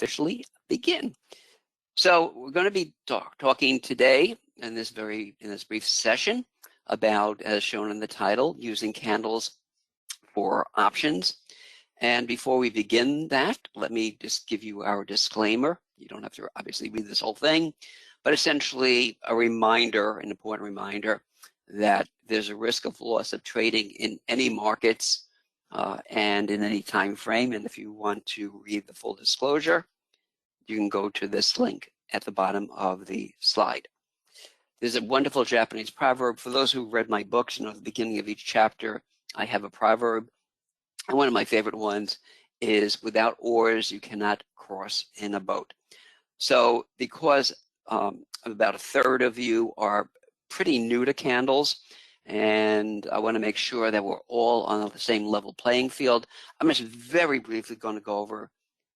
officially begin. So we're going to be talking today in this brief session about, as shown in the title, using candles for options. And before we begin that, let me just give you our disclaimer. You don't have to obviously read this whole thing, but essentially a reminder, an important reminder, that there's a risk of loss of trading in any markets and in any time frame. And if you want to read the full disclosure, you can go to this link at the bottom of the slide. There's a wonderful Japanese proverb. For those who read my books, you know, at the beginning of each chapter, I have a proverb. And one of my favorite ones is, without oars, you cannot cross in a boat. So because about a third of you are pretty new to candles, and I want to make sure that we're all on the same level playing field, I'm just very briefly going to go over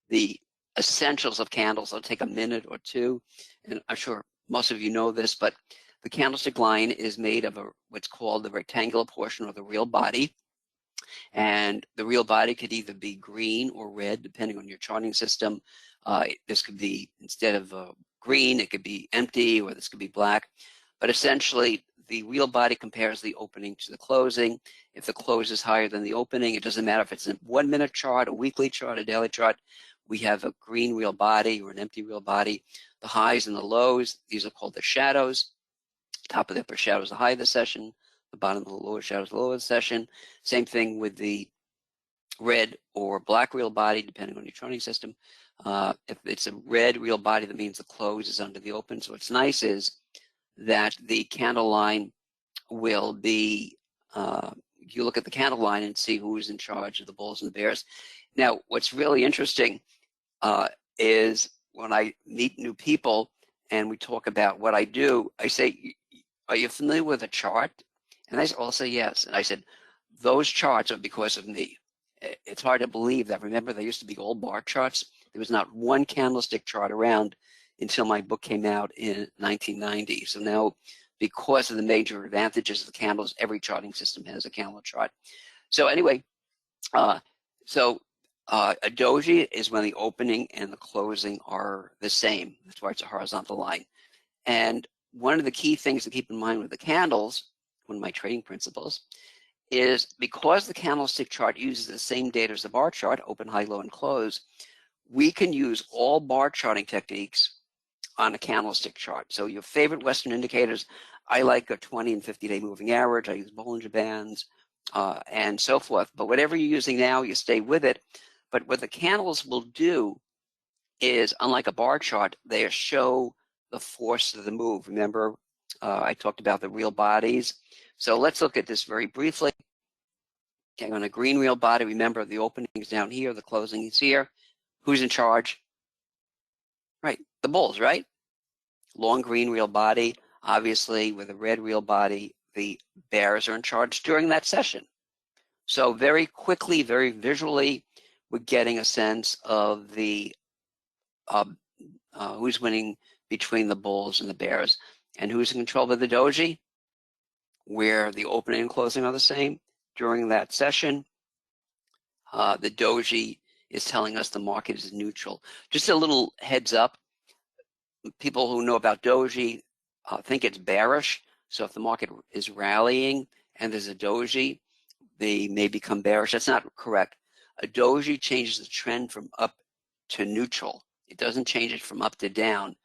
the essentials of candles. I'll take a minute or two, and I'm sure most of you know this, but the candlestick line is made of what's called the rectangular portion of the real body. And the real body could either be green or red, depending on your charting system. This could be, instead of green, it could be empty, or this could be black. But essentially, the real body compares the opening to the closing. If the close is higher than the opening, it doesn't matter if it's a 1 minute chart, a weekly chart, a daily chart. We have a green real body or an empty real body. The highs and the lows, these are called the shadows. Top of the upper shadow is the high of the session. The bottom of the lower shadow is the lower of the session. Same thing with the red or black real body, depending on your charting system. If it's a red real body, that means the close is under the open. So what's nice is that the candle line will be, you look at the candle line and see who's in charge of the bulls and the bears. Now, what's really interesting is when I meet new people and we talk about what I do, I say, are you familiar with a chart? And they all say yes. And I said, those charts are because of me. It's hard to believe that. Remember, there used to be all bar charts. There was not one candlestick chart around until my book came out in 1990. So now, because of the major advantages of the candles, every charting system has a candle chart. So anyway, a doji is when the opening and the closing are the same. That's why it's a horizontal line. And one of the key things to keep in mind with the candles, one of my trading principles, is because the candlestick chart uses the same data as the bar chart, open, high, low, and close, we can use all bar charting techniques on a candlestick chart. So your favorite Western indicators, I like a 20 and 50-day moving average. I use Bollinger Bands and so forth. But whatever you're using now, you stay with it. But what the candles will do is, unlike a bar chart, they show the force of the move. Remember, I talked about the real bodies. So let's look at this very briefly. Okay, on a green real body, remember the opening is down here, the closing is here. Who's in charge? Right, the bulls, right? Long green real body, obviously with a red real body, the bears are in charge during that session. So very quickly, very visually, we're getting a sense of the who's winning between the bulls and the bears. And who's in control of the doji, where the opening and closing are the same. During that session, the doji is telling us the market is neutral. Just a little heads up, people who know about doji think it's bearish. So if the market is rallying and there's a doji, they may become bearish. That's not correct. A doji changes the trend from up to neutral. It doesn't change it from up to down.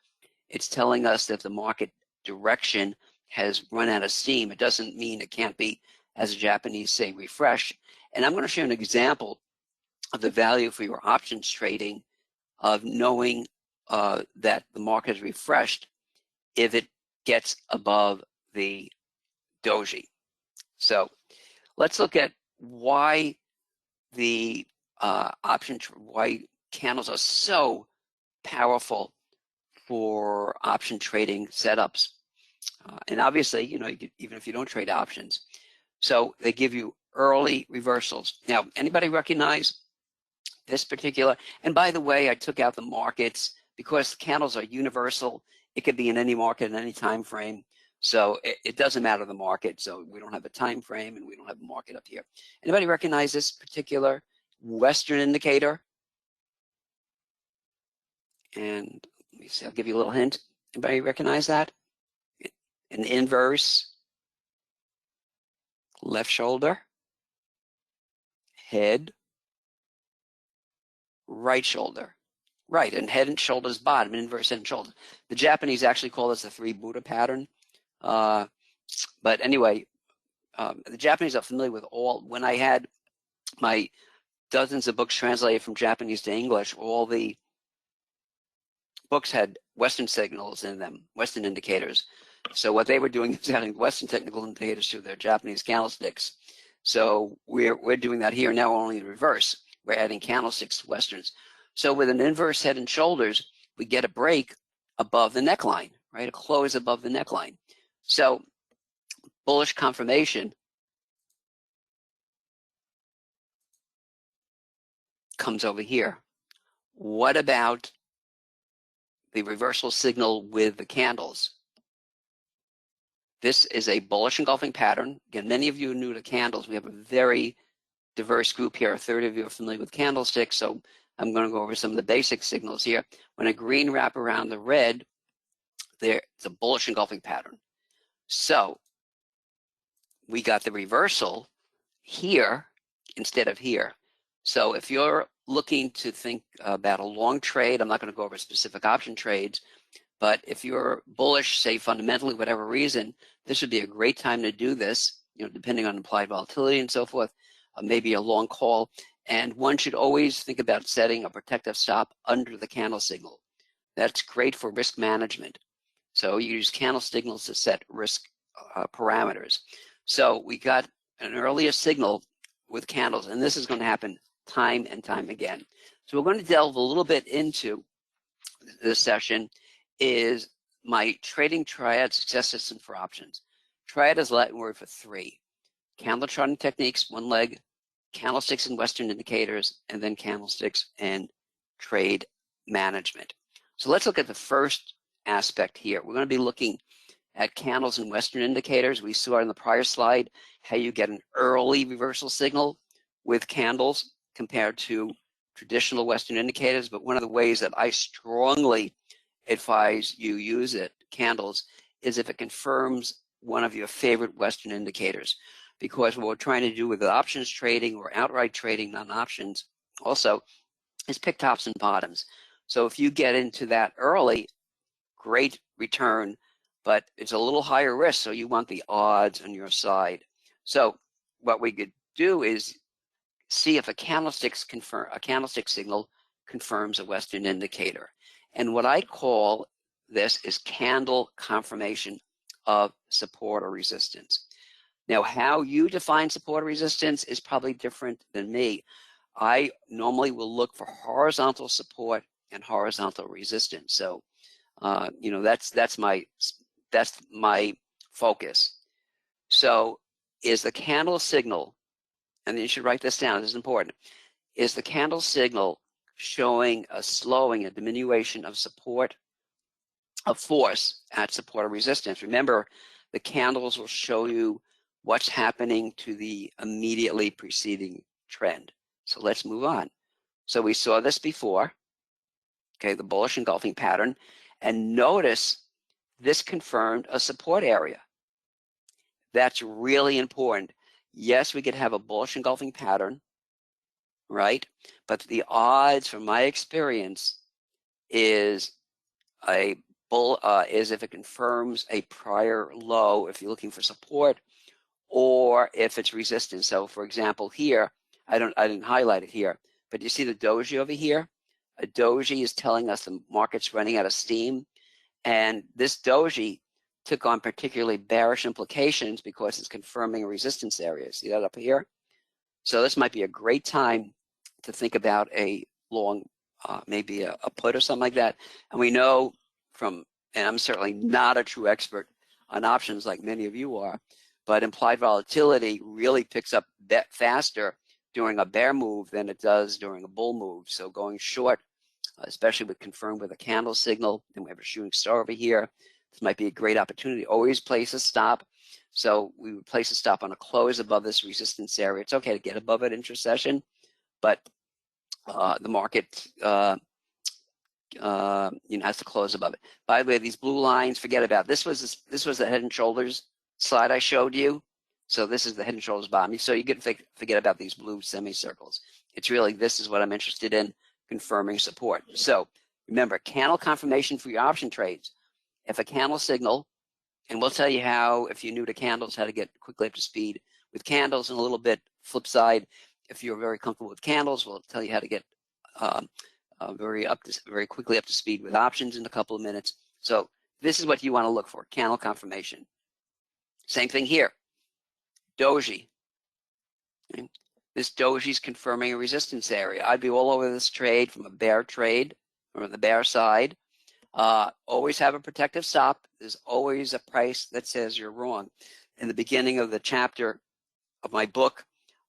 It's telling us that the market direction has run out of steam. It doesn't mean it can't be, as the Japanese say, refresh. And I'm going to show an example of the value for your options trading of knowing that the market is refreshed if it gets above the doji. So let's look at why the why candles are so powerful for option trading setups. And obviously, you know, even if you don't trade options. So they give you early reversals. Now, anybody recognize this particular? And by the way, I took out the markets because candles are universal. It could be in any market in any time frame. So it doesn't matter the market. So we don't have a time frame and we don't have a market up here. Anybody recognize this particular Western indicator? And let me see, I'll give you a little hint. Anybody recognize that? An inverse, left shoulder, head, right shoulder. Right, and head and shoulders bottom, inverse head and shoulder. The Japanese actually call this the three Buddha pattern. But anyway, the Japanese are familiar with all. When I had my dozens of books translated from Japanese to English, all the books had Western signals in them, Western indicators. So what they were doing is adding Western technical indicators to their Japanese candlesticks. So we're doing that here now, only in reverse. We're adding candlesticks to Westerns. So with an inverse head and shoulders, we get a break above the neckline, right? A close above the neckline. So bullish confirmation comes over here. What about the reversal signal with the candles? This is a bullish engulfing pattern. Again, many of you are new to candles. We have a very diverse group here. A third of you are familiar with candlesticks, so I'm going to go over some of the basic signals here. When a green wrap around the red, it's a bullish engulfing pattern. So we got the reversal here instead of here. So if you're looking to think about a long trade, I'm not going to go over specific option trades, but if you're bullish, say fundamentally, whatever reason, this would be a great time to do this, depending on implied volatility and so forth, maybe a long call. And one should always think about setting a protective stop under the candle signal. That's great for risk management. So you use candle signals to set risk parameters. So we got an earlier signal with candles, and this is going to happen time and time again. So we're going to delve a little bit into this session is my trading triad success system for options. Triad is Latin word for three. Candle charting techniques, one leg, candlesticks and Western indicators, and then candlesticks and trade management. So let's look at the first aspect here. We're going to be looking at candles and Western indicators. We saw in the prior slide how you get an early reversal signal with candles compared to traditional Western indicators. But one of the ways that I strongly advise you use candles, is if it confirms one of your favorite Western indicators. Because what we're trying to do with options trading or outright trading, non-options, also is pick tops and bottoms. So if you get into that early, great return, but it's a little higher risk, so you want the odds on your side. So what we could do is see if a candlestick signal confirms a Western indicator. And what I call this is candle confirmation of support or resistance. Now, how you define support or resistance is probably different than me. I normally will look for horizontal support and horizontal resistance. So, that's my focus. So, is the candle signal, and you should write this down, this is important, is the candle signal showing a slowing, a diminution of support, of force at support or resistance? Remember, the candles will show you what's happening to the immediately preceding trend. So let's move on. So we saw this before, okay, the bullish engulfing pattern, and notice this confirmed a support area. That's really important. Yes, we could have a bullish engulfing pattern, right? But the odds, from my experience, is if it confirms a prior low, if you're looking for support, or if it's resistance. So for example, here, I didn't highlight it here, but you see the doji over here? A doji is telling us the market's running out of steam, and this doji took on particularly bearish implications because it's confirming a resistance area. See that up here? So this might be a great time to think about a long, maybe a put or something like that. And we know from, and I'm certainly not a true expert on options like many of you are, but implied volatility really picks up faster during a bear move than it does during a bull move. So going short, especially with confirmed with a candle signal, and we have a shooting star over here, this might be a great opportunity. Always place a stop. So we would place a stop on a close above this resistance area. It's okay to get above it intra-session, but the market has to close above it. By the way, these blue lines, forget about this. This was the head and shoulders slide I showed you. So this is the head and shoulders bottom. So you can forget about these blue semicircles. It's really, this is what I'm interested in, confirming support. So remember, candle confirmation for your option trades. If a candle signal, and we'll tell you how, if you're new to candles, how to get quickly up to speed with candles, and a little bit flip side, if you're very comfortable with candles, we'll tell you how to get very quickly up to speed with options in a couple of minutes. So this is what you want to look for, candle confirmation. Same thing here, doji. Okay. This doji is confirming a resistance area. I'd be all over this trade from a bear trade, from the bear side. Always have a protective stop. There's always a price that says you're wrong. In the beginning of the chapter of my book,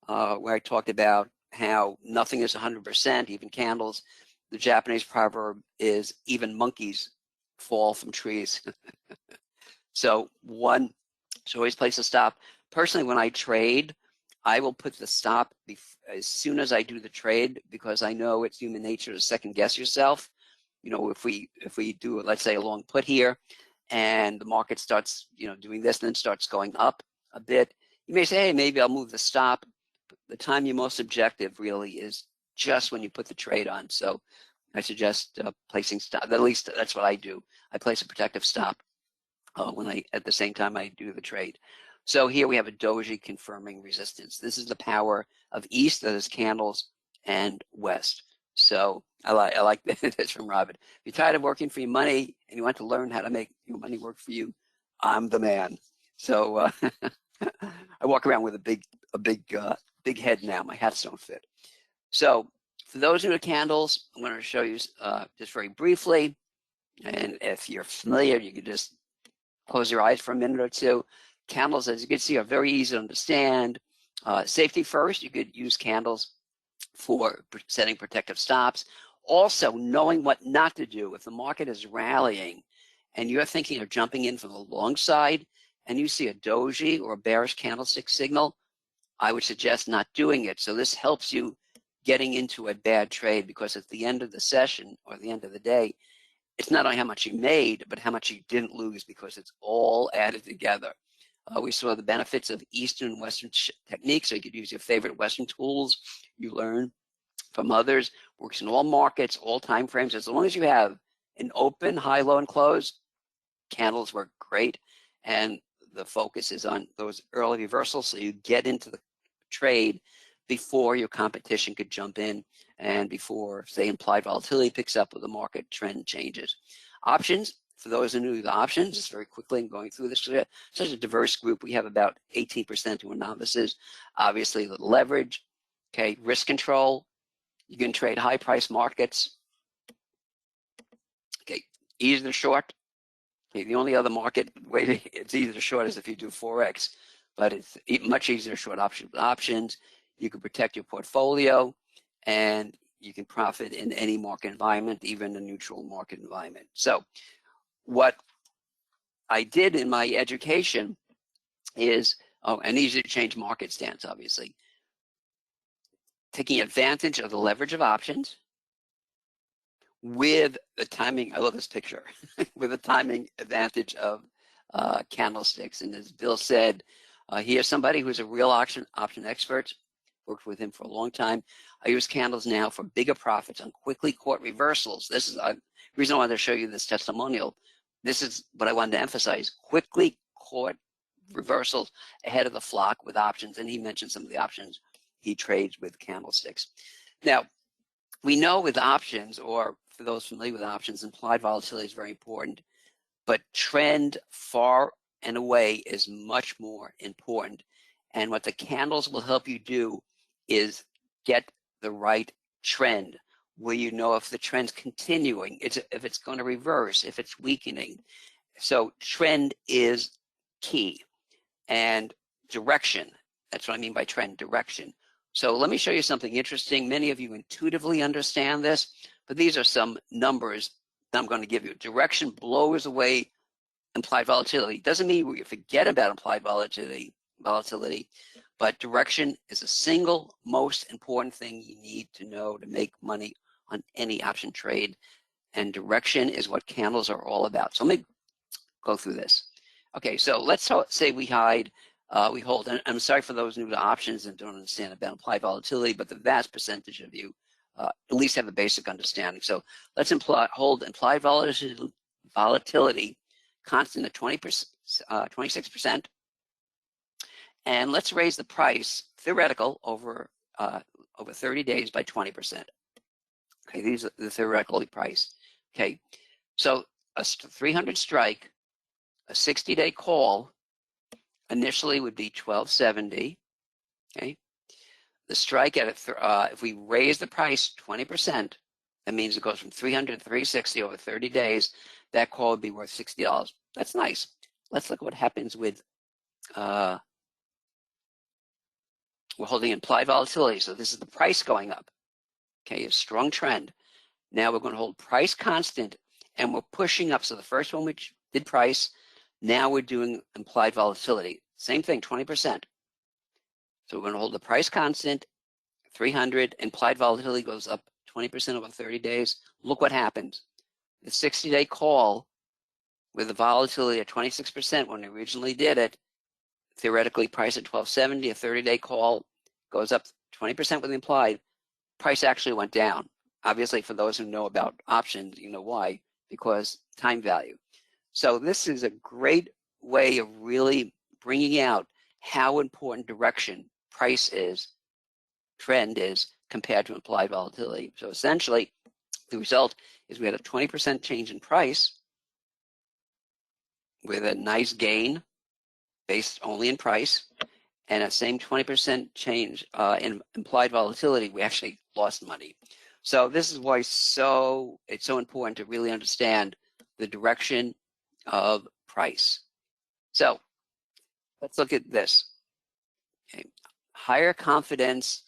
where I talked about how nothing is 100%, even candles, the Japanese proverb is even monkeys fall from trees. So always place a stop. Personally, when I trade, I will put the stop as soon as I do the trade, because I know it's human nature to second guess yourself. You know, if we do, let's say, a long put here, and the market starts, doing this, and then starts going up a bit, you may say, hey, maybe I'll move the stop. The time you're most objective really is just when you put the trade on. So I suggest placing stop. At least that's what I do. I place a protective stop at the same time I do the trade. So here we have a doji confirming resistance. This is the power of east, that is candles, and west. So I like this from Robin. If you're tired of working for your money and you want to learn how to make your money work for you, I'm the man. So I walk around with a big head now. My hats don't fit. So for those new to candles, I'm going to show you just very briefly. And if you're familiar, you can just close your eyes for a minute or two. Candles, as you can see, are very easy to understand. Safety first, you could use candles for setting protective stops. Also, knowing what not to do. If the market is rallying and you're thinking of jumping in from the long side and you see a doji or a bearish candlestick signal, I would suggest not doing it. So this helps you getting into a bad trade, because at the end of the session or the end of the day, it's not only how much you made, but how much you didn't lose, because it's all added together. We saw the benefits of Eastern and Western techniques, so you could use your favorite Western tools you learn from others. Works in all markets, all time frames. As long as you have an open, high, low, and close, candles work great. And the focus is on those early reversals, so you get into the trade before your competition could jump in, and before, say, implied volatility picks up or the market trend changes. Options, for those who are new to the options, just very quickly, I'm going through this. Such a diverse group. We have about 18% who are novices. Obviously, the leverage, okay, risk control. You can trade high price markets. Okay, easy to short. Okay, the only other market way it's easy to short is if you do Forex, but it's much easier to short options. You can protect your portfolio, and you can profit in any market environment, even a neutral market environment. So what I did in my education is, and easy to change market stance, obviously, taking advantage of the leverage of options with the timing. I love this picture with the timing advantage of candlesticks. And as Bill said, here's somebody who's a real option expert. Worked with him for a long time. I use candles now for bigger profits on quickly caught reversals. This is the reason I wanted to show you this testimonial. This is what I wanted to emphasize: quickly caught reversals ahead of the flock with options. And he mentioned some of the options he trades with candlesticks. Now, we know with options, or for those familiar with options, implied volatility is very important, but trend far and away is much more important. And what the candles will help you do is get the right trend, where you know if the trend's continuing, if it's going to reverse, if it's weakening. So trend is key. And direction, that's what I mean by trend, direction. So let me show you something interesting. Many of you intuitively understand this, but these are some numbers that I'm going to give you. Direction blows away implied volatility. Doesn't mean we forget about implied volatility, but direction is the single most important thing you need to know to make money on any option trade. and direction is what candles are all about. So let me go through this. Okay, so let's say we hold, and I'm sorry for those new to options and don't understand about implied volatility, but the vast percentage of you at least have a basic understanding. So let's hold implied volatility constant at 26%, and let's raise the price, theoretical, over 30 days by 20%. Okay, these are the theoretical price. Okay, so a 300 strike, a 60-day call initially would be 1270. Okay, the strike at if we raise the price 20%, that means it goes from 300 to 360 over 30 days. That call would be worth $60. That's nice. Let's look at what happens with we're holding implied volatility. So this is the price going up. Okay, a strong trend. Now we're going to hold price constant, and we're pushing up. So the first one we did price. Now we're doing implied volatility. Same thing, 20%. So we're going to hold the price constant, 300. Implied volatility goes up 20% over 30 days. Look what happens. The 60-day call with the volatility at 26% when we originally did it, theoretically priced at 1270, a 30-day call goes up 20% with the implied. Price actually went down. Obviously, for those who know about options, you know why, because time value. So this is a great way of really bringing out how important direction price is, trend is, compared to implied volatility. So essentially, the result is we had a 20% change in price with a nice gain based only in price, and a same 20% change in implied volatility, we actually lost money. So this is why it's so important to really understand the direction of price. So let's look at this. Okay. Higher confidence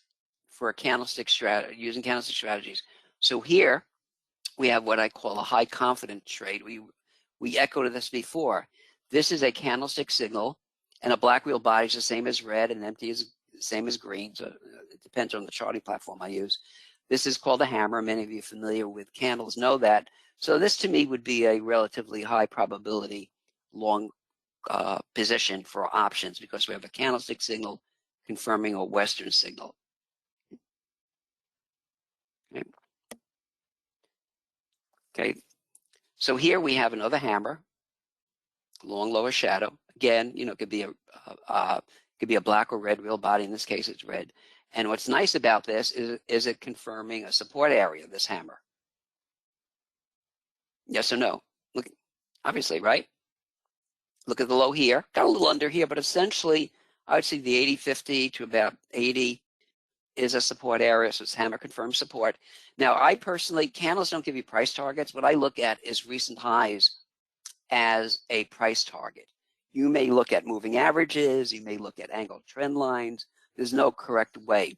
for a candlestick strategy, using candlestick strategies. So here we have what I call a high confidence trade. We echoed this before. This is a candlestick signal, and a black wheel body is the same as red, and empty is the same as green. So it depends on the charting platform I use. This is called a hammer. Many of you familiar with candles know that. So this to me would be a relatively high probability long position for options because we have a candlestick signal confirming a Western signal. Okay. So here we have another hammer, long lower shadow. Again, you know, it could be a black or red wheel body. In this case, it's red. And what's nice about this is it confirming a support area, this hammer. Yes or no? Look, obviously, right? Look at the low here. Got a little under here, but essentially, I would say the 80-50 to about 80 is a support area, so it's hammer confirmed support. Now, I personally, candles don't give you price targets. What I look at is recent highs as a price target. You may look at moving averages, you may look at angled trend lines. There's no correct way,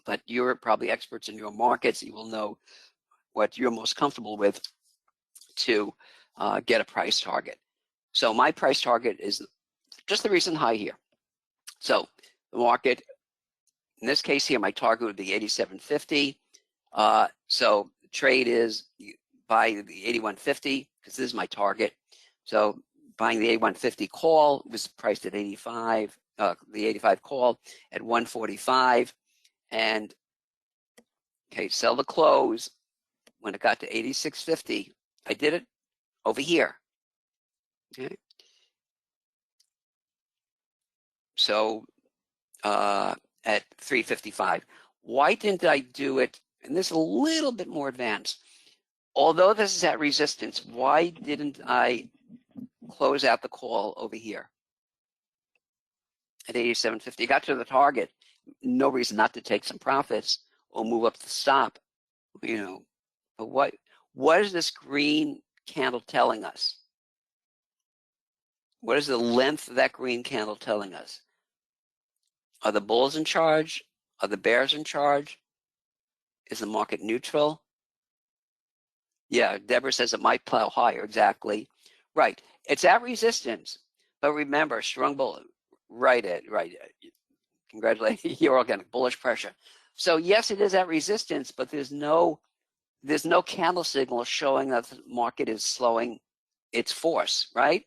but you're probably experts in your markets. You will know what you're most comfortable with to get a price target. So my price target is just the recent high here. So the market, in this case here, my target would be 87.50. So the trade is buy the 81.50 because this is my target. So buying the 81.50 call was priced at 85. The 85 call at 145, and okay, sell the close when it got to 86.50. I did it over here. Okay. So at 355. Why didn't I do it? And this is a little bit more advanced. Although this is at resistance, why didn't I close out the call over here at 87.50? Got to the target. No reason not to take some profits or move up the stop. You know, but what is this green candle telling us? What is the length of that green candle telling us? Are the bulls in charge? Are the bears in charge? Is the market neutral? Yeah, Deborah says it might plow higher. Exactly. Right. It's at resistance. But remember, strong bull. Right. Congratulations. You're all getting bullish pressure. So yes, it is at resistance, but there's no there's no candle signal showing that the market is slowing its force, right?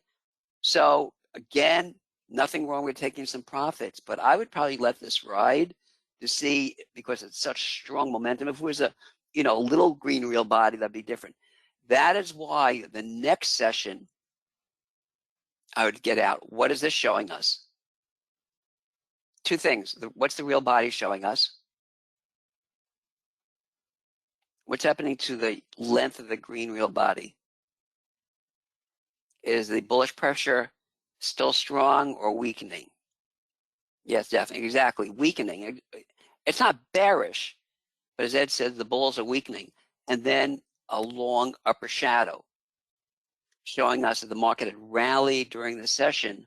So again, nothing wrong with taking some profits, but I would probably let this ride to see, because it's such strong momentum. If it was a, little green real body, that'd be different. That is why the next session I would get out. What is this showing us? Two things. What's the real body showing us? What's happening to the length of the green real body? Is the bullish pressure still strong or weakening? Yes, definitely, exactly, weakening. It's not bearish, but as Ed said, the bulls are weakening. And then a long upper shadow showing us that the market had rallied during the session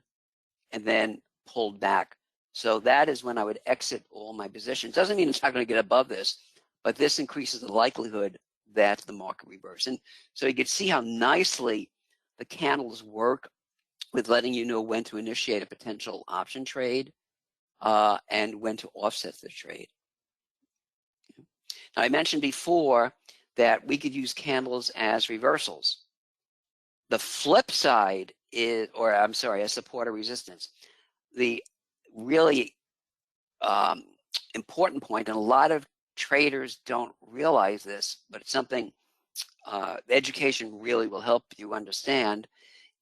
and then pulled back. So that is when I would exit all my positions. Doesn't mean it's not going to get above this, but this increases the likelihood that the market reverses. And so you can see how nicely the candles work with letting you know when to initiate a potential option trade and when to offset the trade. Now, I mentioned before that we could use candles as reversals. The flip side is, or I'm sorry, as support or resistance. The really important point, and a lot of traders don't realize this, but it's something education really will help you understand,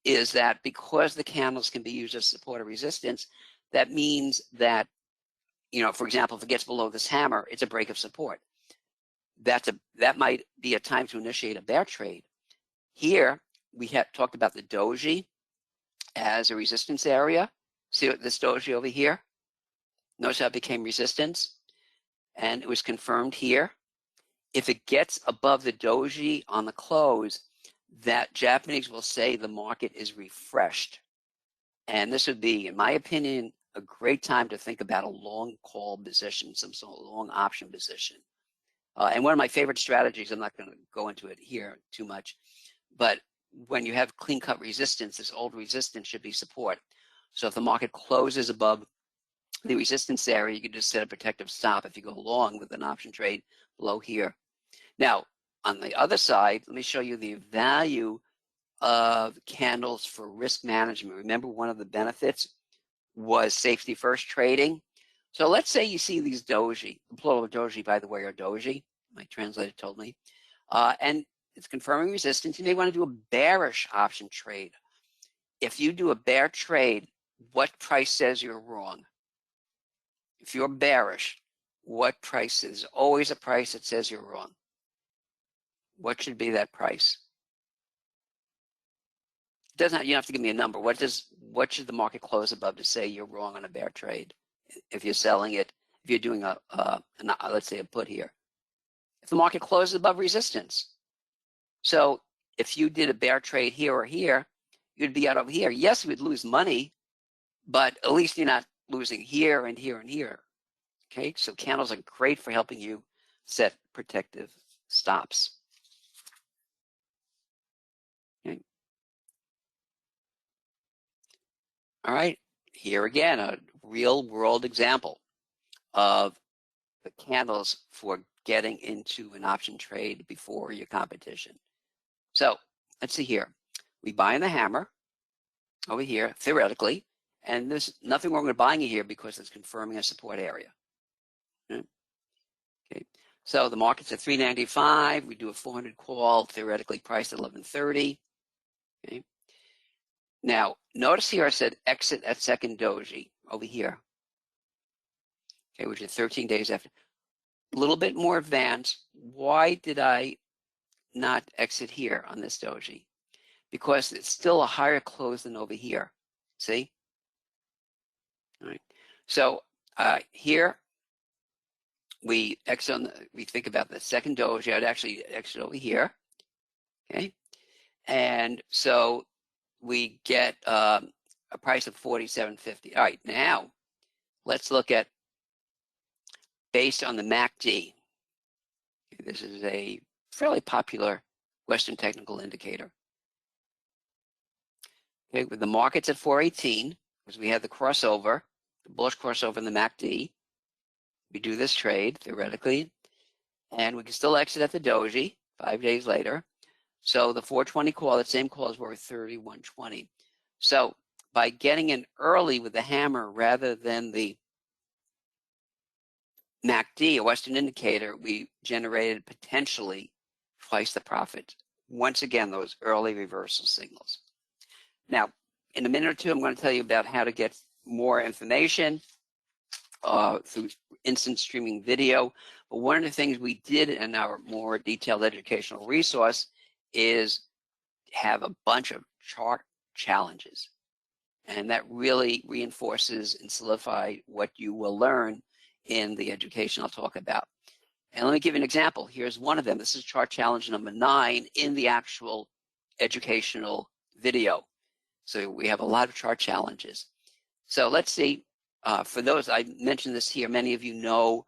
is that because the candles can be used as support or resistance, that means that, for example, if it gets below this hammer, it's a break of support. That might be a time to initiate a bear trade. Here, we have talked about the doji as a resistance area. See what this doji over here? Notice how it became resistance, and it was confirmed here. If it gets above the doji on the close, that Japanese will say the market is refreshed. And this would be, in my opinion, a great time to think about a long call position, some sort of long option position. And one of my favorite strategies, I'm not going to go into it here too much, but when you have clean cut resistance, this old resistance should be support. So if the market closes above the resistance area, you can just set a protective stop if you go long with an option trade below here. Now, on the other side, let me show you the value of candles for risk management. Remember, one of the benefits was safety first trading. So let's say you see these doji, the plural of doji, by the way, are doji, my translator told me, and it's confirming resistance. You may want to do a bearish option trade. If you do a bear trade, what price says you're wrong? If you're bearish, what price is always a price that says you're wrong? What should be that price? It doesn't have, you don't have to give me a number. What should the market close above to say you're wrong on a bear trade? If you're selling it, if you're doing let's say a put here. If the market closes above resistance. So if you did a bear trade here or here, you'd be out over here. Yes, you would lose money, but at least you're not losing here and here and here. Okay, so candles are great for helping you set protective stops. Okay. All right, here again, a real world example of the candles for getting into an option trade before your competition. So let's see here. We buy in the hammer over here, theoretically, and there's nothing wrong with buying it here because it's confirming a support area. Okay, so the market's at 395. We do a 400 call, theoretically priced at 1130. Okay. Now, notice here I said exit at second doji over here. Okay, which is 13 days after. A little bit more advanced. Why did I not exit here on this doji? Because it's still a higher close than over here. See? All right. So here we exit we think about the second doji. I'd actually exit over here. Okay. And so we get a price of 47.50. All right, now let's look at based on the MACD. This is a fairly popular Western technical indicator. Okay, with the markets at 418, because we had the crossover, the bullish crossover in the MACD. We do this trade theoretically, and we can still exit at the doji. 5 days later. So the 420 call, that same call is worth 31.20. So by getting in early with the hammer rather than the MACD, a Western indicator, we generated potentially twice the profit. Once again, those early reversal signals. Now, in a minute or two, I'm going to tell you about how to get more information through instant streaming video. But one of the things we did in our more detailed educational resource is have a bunch of chart challenges. And that really reinforces and solidifies what you will learn in the education I'll talk about. And let me give you an example. Here's one of them. This is chart challenge number 9 in the actual educational video. So we have a lot of chart challenges. So let's see, for those, I mentioned this here, many of you know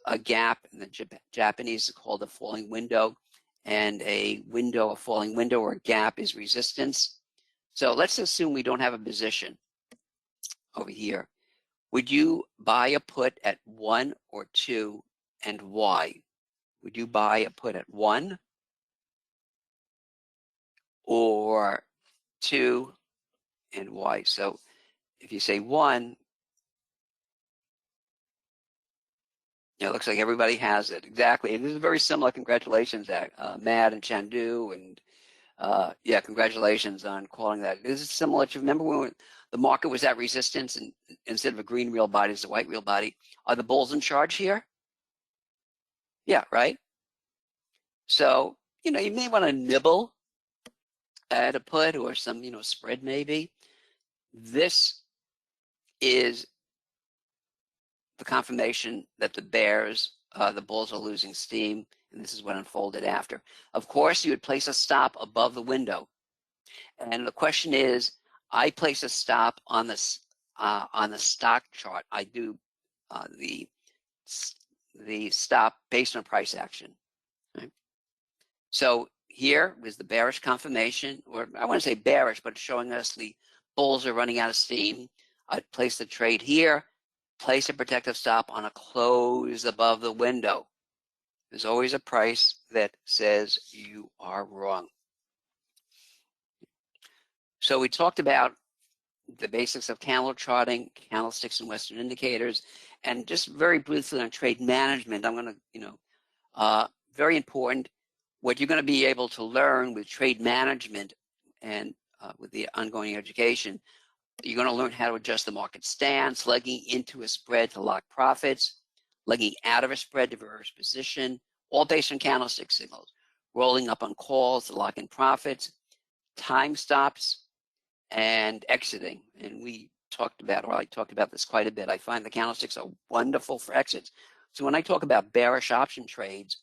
a gap in the Japanese is called a falling window, and a falling window or a gap is resistance. So let's assume we don't have a position over here. Would you buy a put at 1 or 2, and why? Would you buy a put at 1 or 2, and why? So if you say 1, it looks like everybody has it. Exactly. And this is very similar. Congratulations, Matt and Chandu. And yeah, congratulations on calling that. This is similar to, remember when the market was at resistance and instead of a green real body, it's a white real body. Are the bulls in charge here? Yeah, right? So, you may want to nibble at a put or some, spread maybe. This is the confirmation that the bulls are losing steam, and this is what unfolded after. Of course, you would place a stop above the window. And the question is, I place a stop on the stock chart. I do the stop based on price action. Right? So here was the bearish confirmation, or I want to say bearish, but it's showing us the bulls are running out of steam. I'd place the trade here, place a protective stop on a close above the window. There's always a price that says you are wrong. So we talked about the basics of candle charting, candlesticks and Western indicators, and just very briefly on trade management. I'm going to, very important, what you're going to be able to learn with trade management and with the ongoing education. You're going to learn how to adjust the market stance, legging into a spread to lock profits, legging out of a spread to reverse position, all based on candlestick signals, rolling up on calls to lock in profits, time stops, and exiting. And we talked about, or I talked about this quite a bit. I find the candlesticks are wonderful for exits. So when I talk about bearish option trades,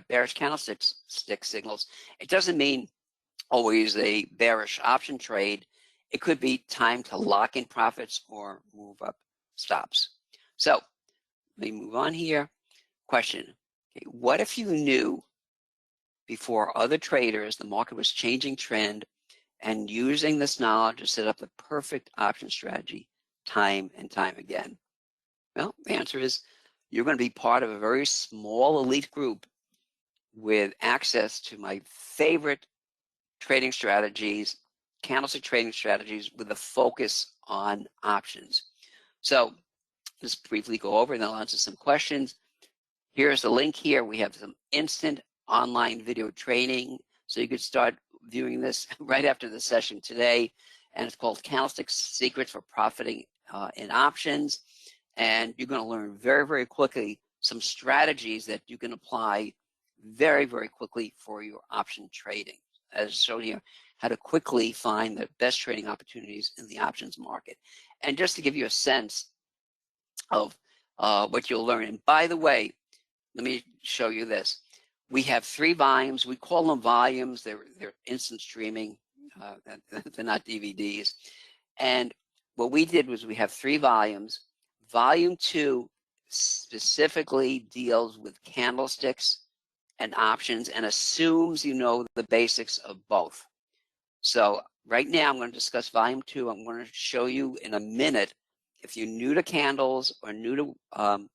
bearish candlestick signals, it doesn't mean always a bearish option trade. It could be time to lock in profits or move up stops. So let me move on here. Question, okay, what if you knew before other traders the market was changing trend and using this knowledge to set up the perfect option strategy time and time again? Well, the answer is you're going to be part of a very small elite group with access to my favorite trading strategies, candlestick trading strategies with a focus on options. So just briefly go over and then I'll answer some questions. Here's the link here. We have some instant online video training. So you could start viewing this right after the session today. And it's called Candlestick Secrets for Profiting in Options. And you're going to learn very, very quickly some strategies that you can apply very, very quickly for your option trading. As shown here, how to quickly find the best trading opportunities in the options market. And just to give you a sense of what you'll learn. And by the way, let me show you this. We have 3 volumes. We call them volumes. They're instant streaming. They're not DVDs. And what we did was we have 3 volumes. Volume 2 specifically deals with candlesticks and options and assumes you know the basics of both. So right now I'm going to discuss volume 2. I'm going to show you in a minute, if you're new to candles or new to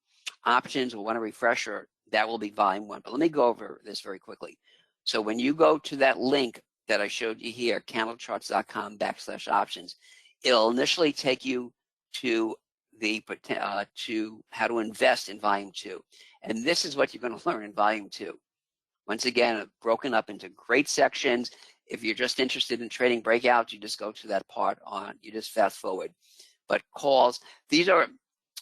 options or want a refresher, that will be volume 1. But let me go over this very quickly. So when you go to that link that I showed you here, candlecharts.com/options, it'll initially take you to the to how to invest in volume 2. And this is what you're going to learn in volume 2. Once again, broken up into great sections. If you're just interested in trading breakouts, you just go to that part on, you just fast forward. But calls, these are,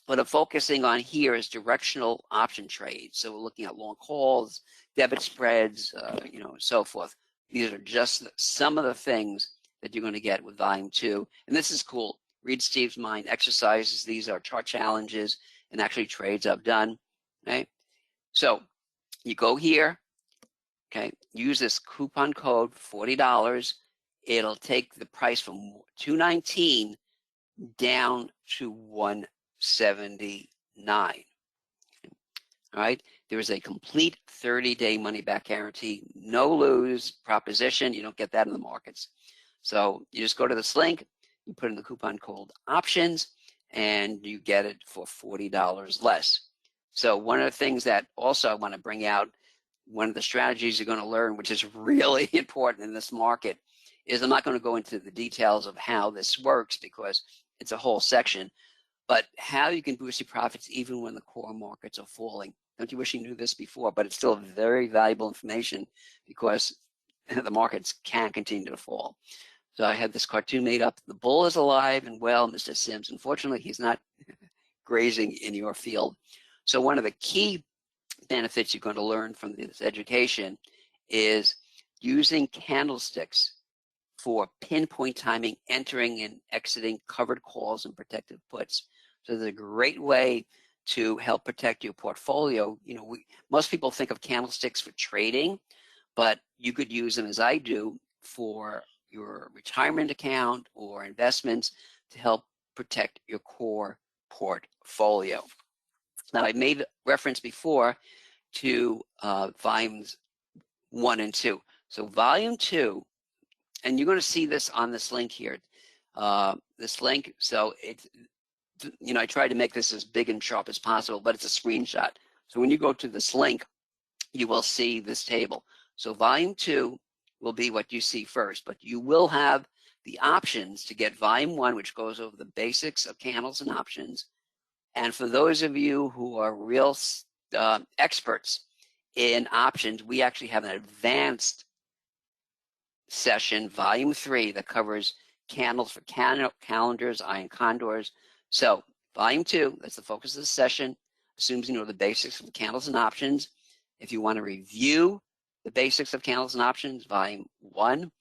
what I'm focusing on here is directional option trades. So we're looking at long calls, debit spreads, so forth. These are just some of the things that you're going to get with volume 2. And this is cool. Read Steve's Mind exercises. These are chart challenges and actually trades I've done. Okay. So you go here. Okay, use this coupon code, $40. It'll take the price from $219 down to $179. All right, there is a complete 30-day money-back guarantee, no lose proposition. You don't get that in the markets. So you just go to this link, you put in the coupon code options, and you get it for $40 less. So one of the things that also I want to bring out, one of the strategies you're going to learn, which is really important in this market, is I'm not going to go into the details of how this works because it's a whole section, but how you can boost your profits even when the core markets are falling. Don't you wish you knew this before? But it's still very valuable information because the markets can continue to fall. So I had this cartoon made up. The bull is alive and well, Mr. Sims. Unfortunately, he's not grazing in your field. So one of the key benefits you're going to learn from this education is using candlesticks for pinpoint timing, entering and exiting covered calls and protective puts. So there's a great way to help protect your portfolio. Most people think of candlesticks for trading, but you could use them, as I do, for your retirement account or investments to help protect your core portfolio. Now, I made reference before to volumes 1 and 2. So volume 2, and you're going to see this on this link here. This link, so it's, I tried to make this as big and sharp as possible, but it's a screenshot. So when you go to this link, you will see this table. So volume 2 will be what you see first, but you will have the options to get volume 1, which goes over the basics of candles and options. And for those of you who are real experts in options, we actually have an advanced session, volume 3, that covers candles for calendars, iron condors. So volume 2, that's the focus of the session, assumes you know the basics of candles and options. If you want to review the basics of candles and options, volume 1.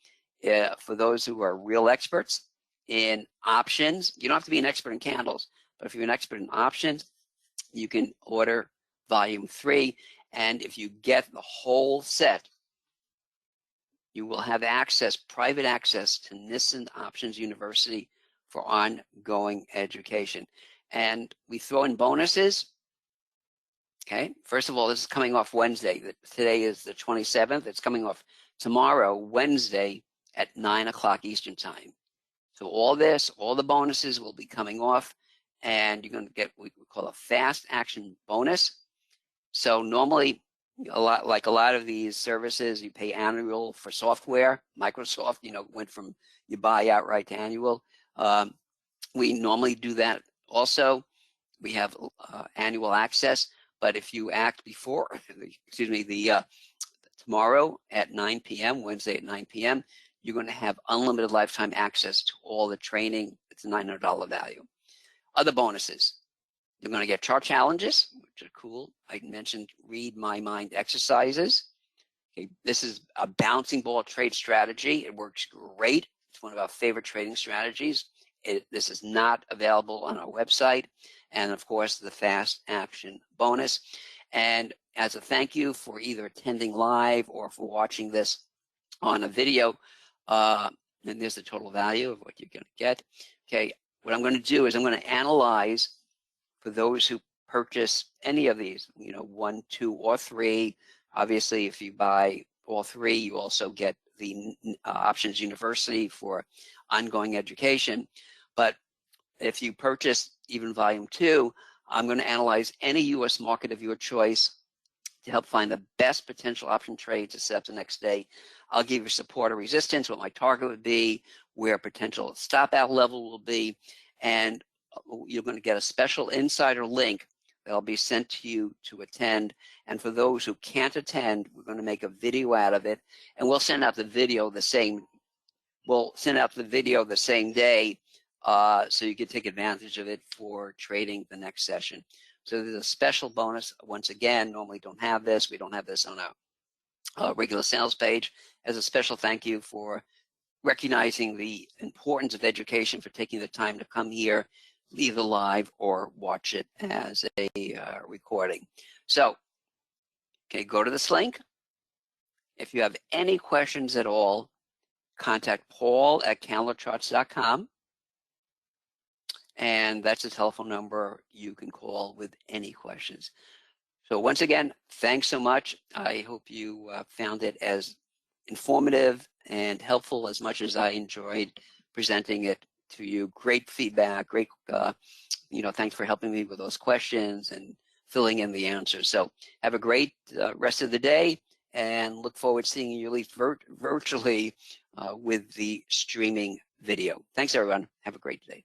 For those who are real experts in options, you don't have to be an expert in candles, but if you're an expert in options, you can order volume 3. And if you get the whole set, you will have access, private access to Nison Options University for ongoing education. And we throw in bonuses. Okay, first of all, this is coming off Wednesday. Today is the 27th. It's coming off tomorrow, Wednesday at 9 o'clock Eastern time. So all this, all the bonuses will be coming off, and you're going to get what we call a fast action bonus. So normally, a lot of these services, you pay annual for software. Microsoft, went from you buy outright to annual. We normally do that also. We have annual access, but if you act before, tomorrow at 9 p.m., Wednesday at 9 p.m., you're going to have unlimited lifetime access to all the training. It's a $900 value. Other bonuses. You're going to get chart challenges, which are cool. I mentioned read my mind exercises. Okay, this is a bouncing ball trade strategy. It works great. It's one of our favorite trading strategies. This is not available on our website. And of course, the fast action bonus. And as a thank you for either attending live or for watching this on a video, and there's the total value of what you're going to get. Okay, what I'm going to do is I'm going to analyze for those who purchase any of these, 1, 2, or 3. Obviously, if you buy all 3, you also get the Options University for ongoing education. But if you purchase even volume 2, I'm going to analyze any U.S. market of your choice to help find the best potential option trade to set up the next day. I'll give you support or resistance, what my target would be, where potential stop out level will be, and you're going to get a special insider link that'll be sent to you to attend. And for those who can't attend, we're going to make a video out of it, and we'll send out the video the same day, so you can take advantage of it for trading the next session. So there's a special bonus. Once again, normally don't have this. We don't have this on our regular sales page. As a special thank you for recognizing the importance of education, for taking the time to come here, either live or watch it as a recording. So, okay, go to this link. If you have any questions at all, contact Paul at candlecharts.com. And that's the telephone number you can call with any questions. So once again, thanks so much. I hope you found it as informative and helpful as much as I enjoyed presenting it to you. Great feedback, great, thanks for helping me with those questions and filling in the answers. So have a great rest of the day, and look forward to seeing you at least virtually with the streaming video. Thanks, everyone. Have a great day.